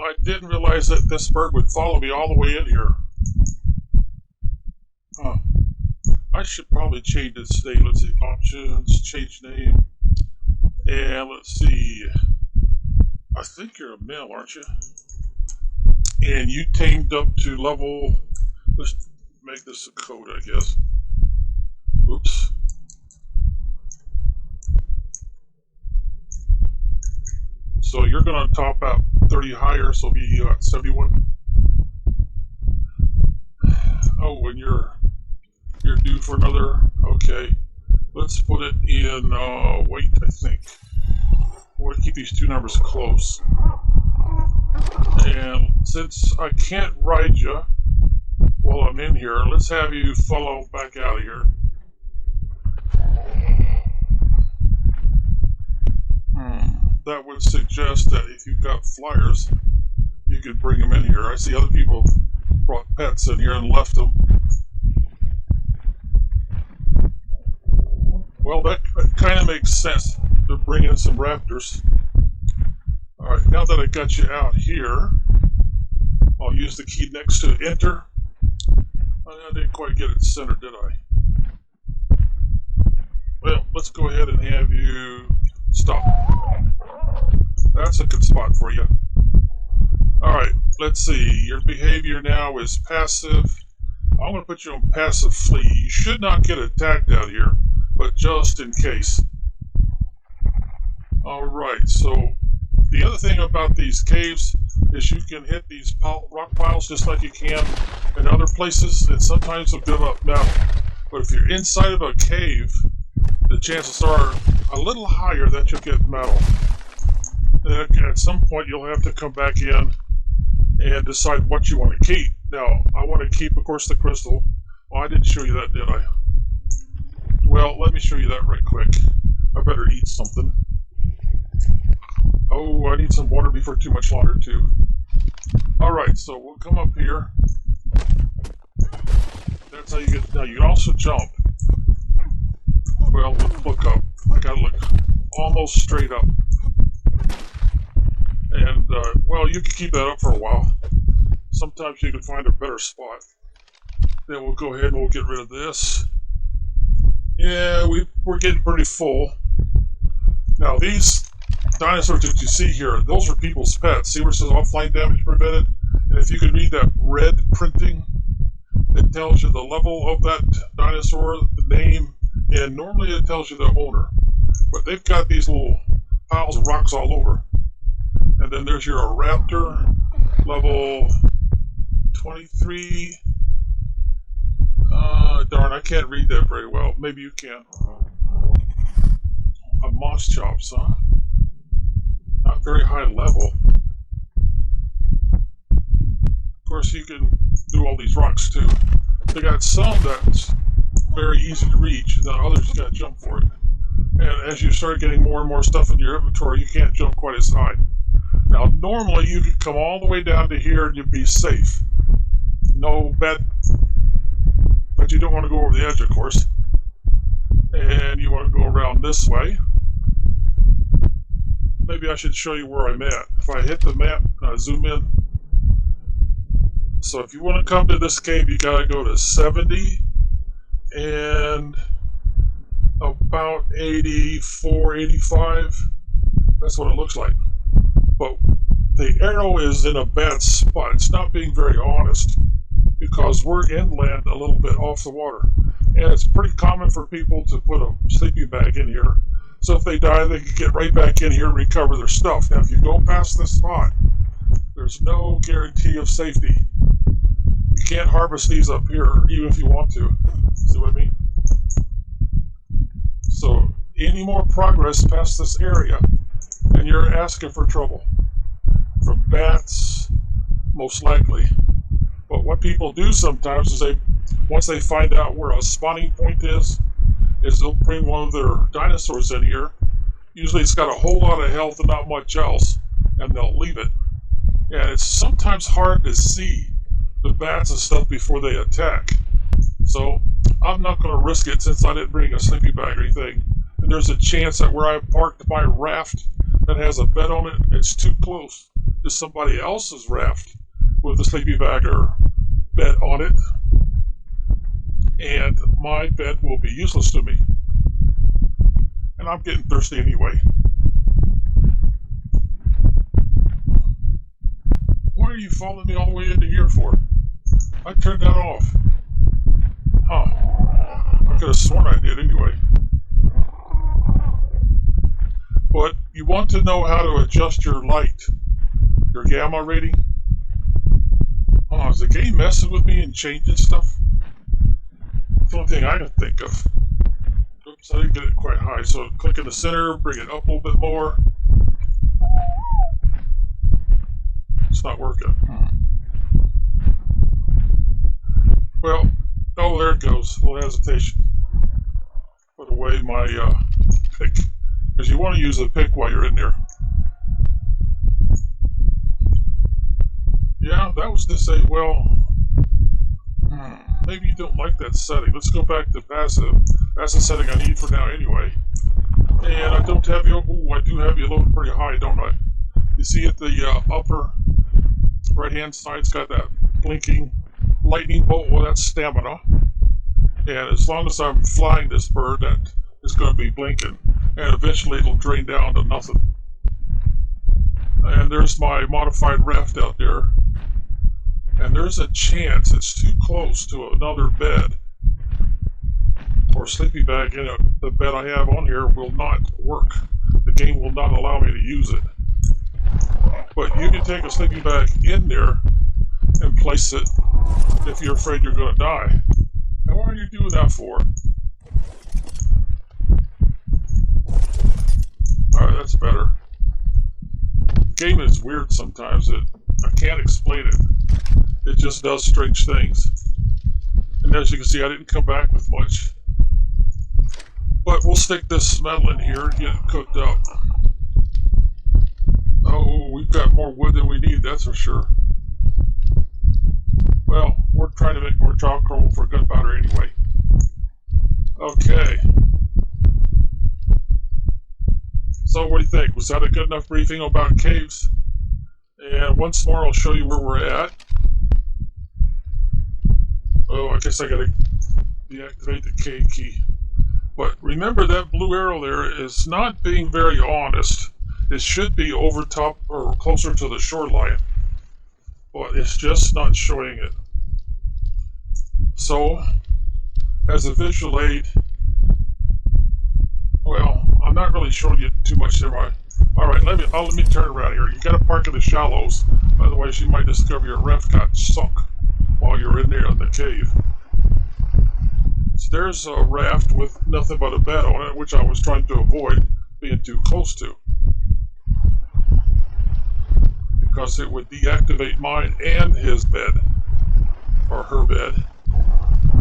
I didn't realize that this bird would follow me all the way in here. Huh. I should probably change its name. Let's see, options, change name. And let's see. I think you're a male, aren't you? And you tamed up to level, let's make this a code, I guess. Oops. So you're going to top out 30 higher, so be 71. Oh, and you're due for another. Okay, let's put it in weight, I think. We'll keep these two numbers close. And since I can't ride you while I'm in here, let's have you follow back out of here. That would suggest that if you've got flyers, you could bring them in here. I see other people brought pets in here and left them. Well, that kind of makes sense to bring in some raptors. Alright, now that I got you out here, I'll use the key next to enter. I didn't quite get it centered, did I? Well, let's go ahead and have you stop. That's a good spot for you. Alright, let's see. Your behavior now is passive. I'm going to put you on passive flee. You should not get attacked out here, but just in case. Alright, so the other thing about these caves is you can hit these rock piles just like you can in other places, and sometimes they'll build up metal. But if you're inside of a cave, the chances are a little higher that you'll get metal. And at some point you'll have to come back in and decide what you want to keep. Now, I want to keep, of course, the crystal. Well, I didn't show you that, did I? Well, let me show you that right quick. I better eat something. Oh, I need some water before too much longer, too. Alright, so we'll come up here. That's how you get... Now, you can also jump. Well, look up. I gotta look almost straight up. And, well, you can keep that up for a while. Sometimes you can find a better spot. Then we'll go ahead and we'll get rid of this. Yeah, we're getting pretty full. Now, these dinosaurs that you see here, those are people's pets. See where it says offline damage prevented? And if you can read that red printing, it tells you the level of that dinosaur, the name, and normally it tells you the owner. But they've got these little piles of rocks all over. And then there's your raptor, level 23. Darn, I can't read that very well. Maybe you can. A moss chops, huh? Not very high level. Of course, you can do all these rocks too. They got some that's very easy to reach, and then others you gotta jump for it. And as you start getting more and more stuff in your inventory, you can't jump quite as high. Now, normally you could come all the way down to here and you'd be safe. No bad, but you don't want to go over the edge, of course. And you want to go around this way. Maybe I should show you where I'm at. If I hit the map, zoom in. So if you want to come to this cave, you got to go to 70 and about 84, 85. That's what it looks like. But the arrow is in a bad spot. It's not being very honest because we're inland a little bit off the water. And it's pretty common for people to put a sleeping bag in here. So if they die, they can get right back in here and recover their stuff. Now, if you go past this spot, there's no guarantee of safety. You can't harvest these up here, even if you want to. See what I mean? So, any more progress past this area, and you're asking for trouble. From bats, most likely. But what people do sometimes is once they find out where a spawning point is they'll bring one of their dinosaurs in here. Usually it's got a whole lot of health and not much else, and they'll leave it. And it's sometimes hard to see the bats and stuff before they attack. So I'm not going to risk it since I didn't bring a sleeping bag or anything. And there's a chance that where I parked my raft that has a bed on it, it's too close to to somebody else's raft with a sleeping bag or bed on it, and my bed will be useless to me. And I'm getting thirsty anyway. Why are you following me all the way into here for? I turned that off. Huh. I could have sworn I did anyway. But you want to know how to adjust your light, your gamma rating. Oh, is the game messing with me and changing stuff? That's the only thing I can think of. Oops, I didn't get it quite high. So click in the center, bring it up a little bit more. It's not working. Well, oh, there it goes. A little hesitation. Put away my pick. Because you want to use a pick while you're in there. Yeah, that was to say, well, maybe you don't like that setting. Let's go back to passive. That's the setting I need for now anyway. And I don't have you, I do have you loaded pretty high, don't I? You see at the upper right-hand side, it's got that blinking lightning bolt. Well, that's stamina. And as long as I'm flying this bird, that is going to be blinking. And eventually it'll drain down to nothing. And there's my modified raft out there. And there's a chance it's too close to another bed or sleeping bag. You know, the bed I have on here will not work. The game will not allow me to use it. But you can take a sleeping bag in there and place it if you're afraid you're going to die. And what are you doing that for? Alright, that's better. The game is weird sometimes. I can't explain it. It just does strange things. And as you can see, I didn't come back with much. But we'll stick this metal in here and get it cooked up. Oh, we've got more wood than we need, that's for sure. Well, we're trying to make more charcoal for gunpowder anyway. Okay. So what do you think? Was that a good enough briefing about caves? And once more, I'll show you where we're at. Oh, I guess I gotta deactivate the K key. But remember that blue arrow there is not being very honest. It should be over top or closer to the shoreline. But it's just not showing it. So, as a visual aid, well, I'm not really showing you too much there. Alright, let me turn around here. You gotta park in the shallows, otherwise you might discover your raft got sunk while you're in there in the cave. So there's a raft with nothing but a bed on it, which I was trying to avoid being too close to, because it would deactivate mine and his bed, or her bed.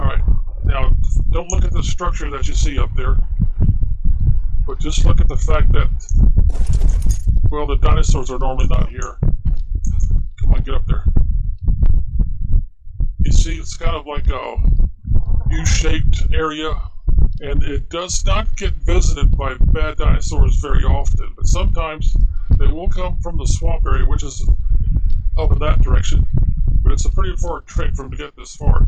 Alright, now don't look at the structure that you see up there, but just look at the fact that, well, the dinosaurs are normally not here. Come on, get up there. You see, it's kind of like a U-shaped area, and it does not get visited by bad dinosaurs very often, but sometimes they will come from the swamp area, which is up in that direction. But it's a pretty far trek for them to get this far.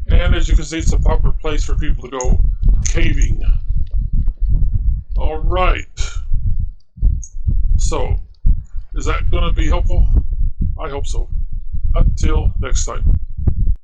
And as you can see, it's a popular place for people to go caving. Alright. So, is that going to be helpful? I hope so. Until next time.